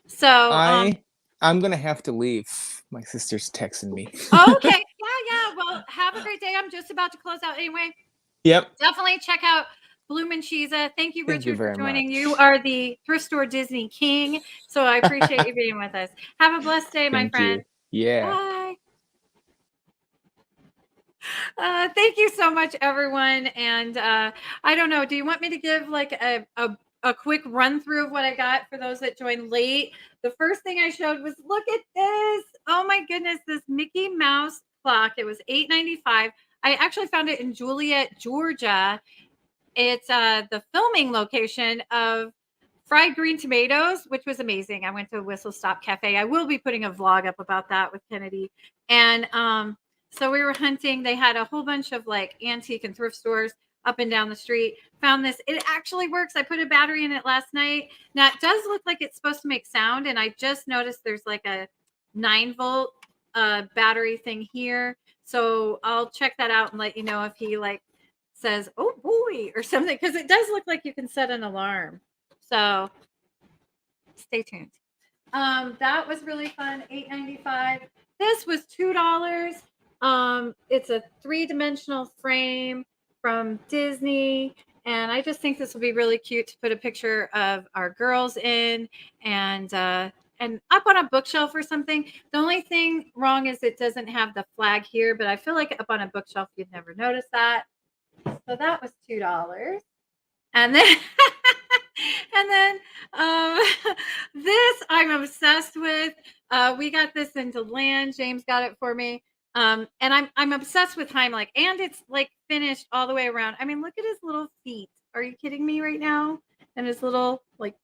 So, I I'm gonna have to leave. My sister's texting me. okay, yeah, yeah. Well, have a great day. I'm just about to close out anyway. Yep. Definitely check out Bloomin' Cheesa. Thank you, Thank you Richard, for very joining. You much. are the thrift store Disney king. So I appreciate you being with us. Have a blessed day, my Thank you. friend. Yeah. Bye. Thank you so much, everyone. And I don't know, do you want me to give like a quick run through of what I got for those that joined late? The first thing I showed was look at this. Oh my goodness, this Mickey Mouse clock. It was $8.95. I actually found it in Juliet, Georgia. It's the filming location of Fried Green Tomatoes, which was amazing. I went to Whistle Stop Cafe. I will be putting a vlog up about that with Kennedy. And so we were hunting. They had a whole bunch of like antique and thrift stores. up and down the street. Found this. It actually works. I put a battery in it last night. Now it does look like it's supposed to make sound, and I just noticed there's like a 9-volt battery thing here. So I'll check that out and let you know if he like says, "Oh boy," or something, because it does look like you can set an alarm. So stay tuned. That was really fun. $8.95. This was $2. It's a 3-dimensional frame from Disney, and I just think this will be really cute to put a picture of our girls in, and up on a bookshelf or something. The only thing wrong is it doesn't have the flag here, but I feel like up on a bookshelf you'd never notice that. So that was $2. And then and then this I'm obsessed with. We got this into land. James got it for me. And I'm obsessed with Heimlich, and it's like finished all the way around. I mean, look at his little feet. Are you kidding me right now? And his little like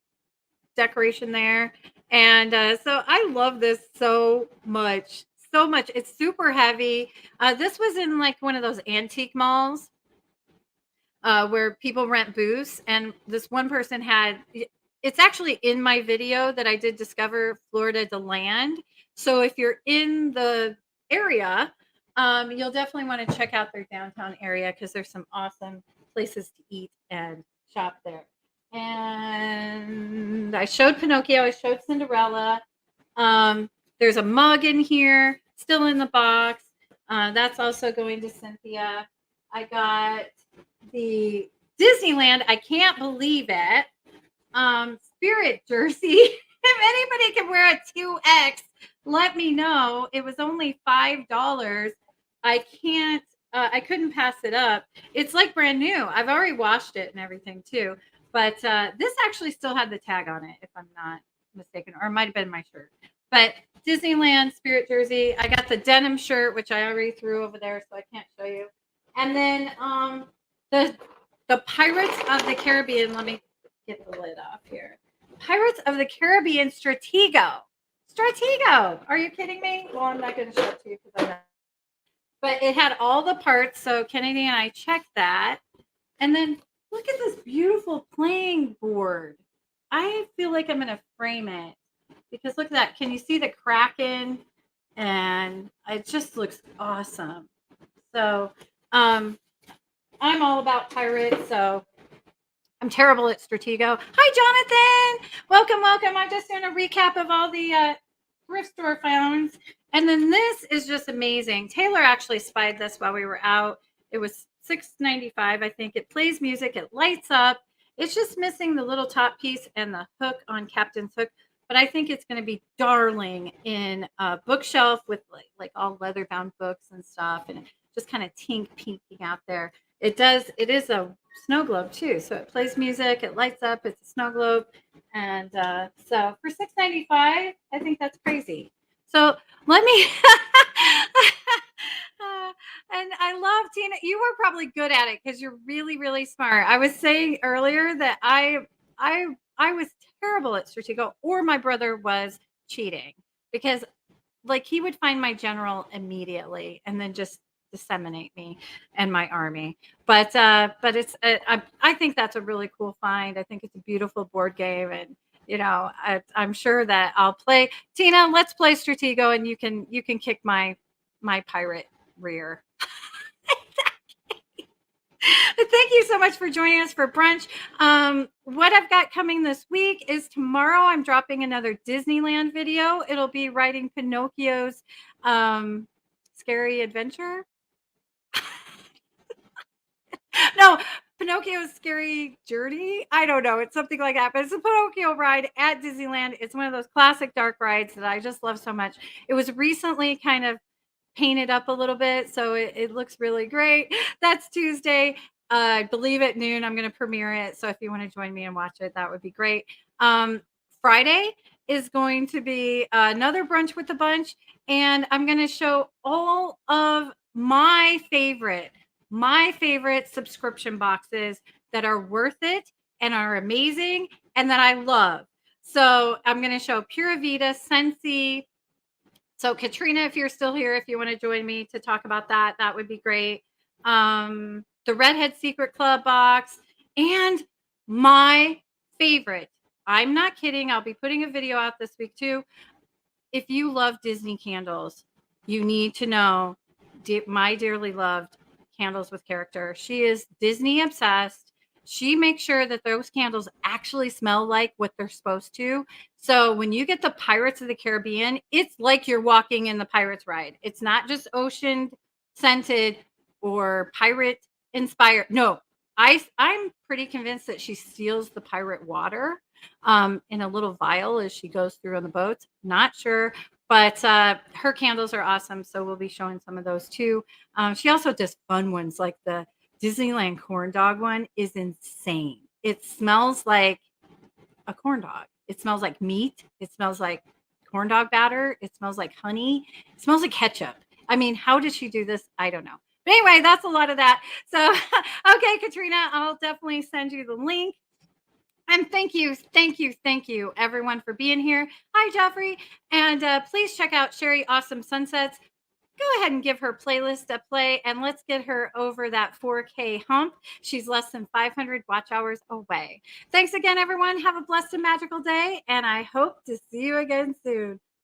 decoration there. And so I love this so much. So much. It's super heavy. This was in like one of those antique malls where people rent booths, and this one person had it's actually in my video that I did discover Florida to land. So if you're in the area, you'll definitely want to check out their downtown area because there's some awesome places to eat and shop there. And I showed Pinocchio, I showed Cinderella. There's a mug in here, still in the box. That's also going to Cynthia. I got the Disneyland, I can't believe it, Spirit jersey. If anybody can wear a 2X, let me know. It was only $5. I couldn't pass it up. It's like brand new. I've already washed it and everything too. But this actually still had the tag on it, if I'm not mistaken, or it might have been my shirt. But Disneyland Spirit jersey. I got the denim shirt, which I already threw over there, so I can't show you. And then the Pirates of the Caribbean. Let me get the lid off here. Pirates of the Caribbean Stratego. Stratego. Are you kidding me? Well, I'm not going to show it to you because I'm not. But it had all the parts, so Kennedy and I checked that. And then look at this beautiful playing board. I feel like I'm going to frame it because look at that. Can you see the Kraken? And it just looks awesome. So I'm all about pirates, so I'm terrible at Stratego. Hi, Jonathan. Welcome, welcome. I'm just doing a recap of all the thrift store finds. And then this is just amazing. Taylor actually spied this while we were out. It was $6.95, I think. It plays music. It lights up. It's just missing the little top piece and the hook on Captain's hook. But I think it's going to be darling in a bookshelf with like all leather-bound books and stuff. And just kind of peeking out there. It is a snow globe too. So it plays music, it lights up, it's a snow globe. And so for $6.95, I think that's crazy. So let me and I love Tina. You were probably good at it because you're really, really smart. I was saying earlier that I was terrible at Stratego, or my brother was cheating because like he would find my general immediately and then just disseminate me and my army. But it's I think that's a really cool find. I think it's a beautiful board game, and you know I'm sure that I'll play. Tina, let's play Stratego, and you can kick my pirate rear. Thank you so much for joining us for brunch. What I've got coming this week is tomorrow I'm dropping another Disneyland video. It'll be writing Pinocchio's scary adventure. No, Pinocchio's scary journey. I don't know. It's something like that, but it's a Pinocchio ride at Disneyland. It's one of those classic dark rides that I just love so much. It was recently kind of painted up a little bit, so it looks really great. That's Tuesday. I believe at noon I'm going to premiere it. So if you want to join me and watch it, that would be great. Friday is going to be another brunch with the bunch, and I'm going to show all of my favorite subscription boxes that are worth it and are amazing and that I love. So I'm going to show Pura Vida, Scentsy. So Katrina, if you're still here, if you want to join me to talk about that, that would be great. the Redhead Secret Club box, and my favorite. I'm not kidding. I'll be putting a video out this week too. If you love Disney candles, you need to know my dearly loved Candles with Character. She is Disney obsessed. She makes sure that those candles actually smell like what they're supposed to. So when you get the Pirates of the Caribbean, it's like you're walking in the Pirates ride. It's not just ocean scented or pirate inspired. No, I'm pretty convinced that she steals the pirate water in a little vial as she goes through on the boats. Not sure, but her candles are awesome. So we'll be showing some of those too. She also does fun ones like the Disneyland corn dog one is insane. It smells like a corn dog. It smells like meat. It smells like corn dog batter. It smells like honey. It smells like ketchup. I mean, how did she do this? I don't know. But anyway, that's a lot of that. So, okay, Katrina, I'll definitely send you the link. And thank you, everyone, for being here. Hi, Jeffrey. And please check out Sherry Awesome Sunsets. Go ahead and give her playlist a play, and let's get her over that 4K hump. She's less than 500 watch hours away. Thanks again, everyone. Have a blessed and magical day, and I hope to see you again soon.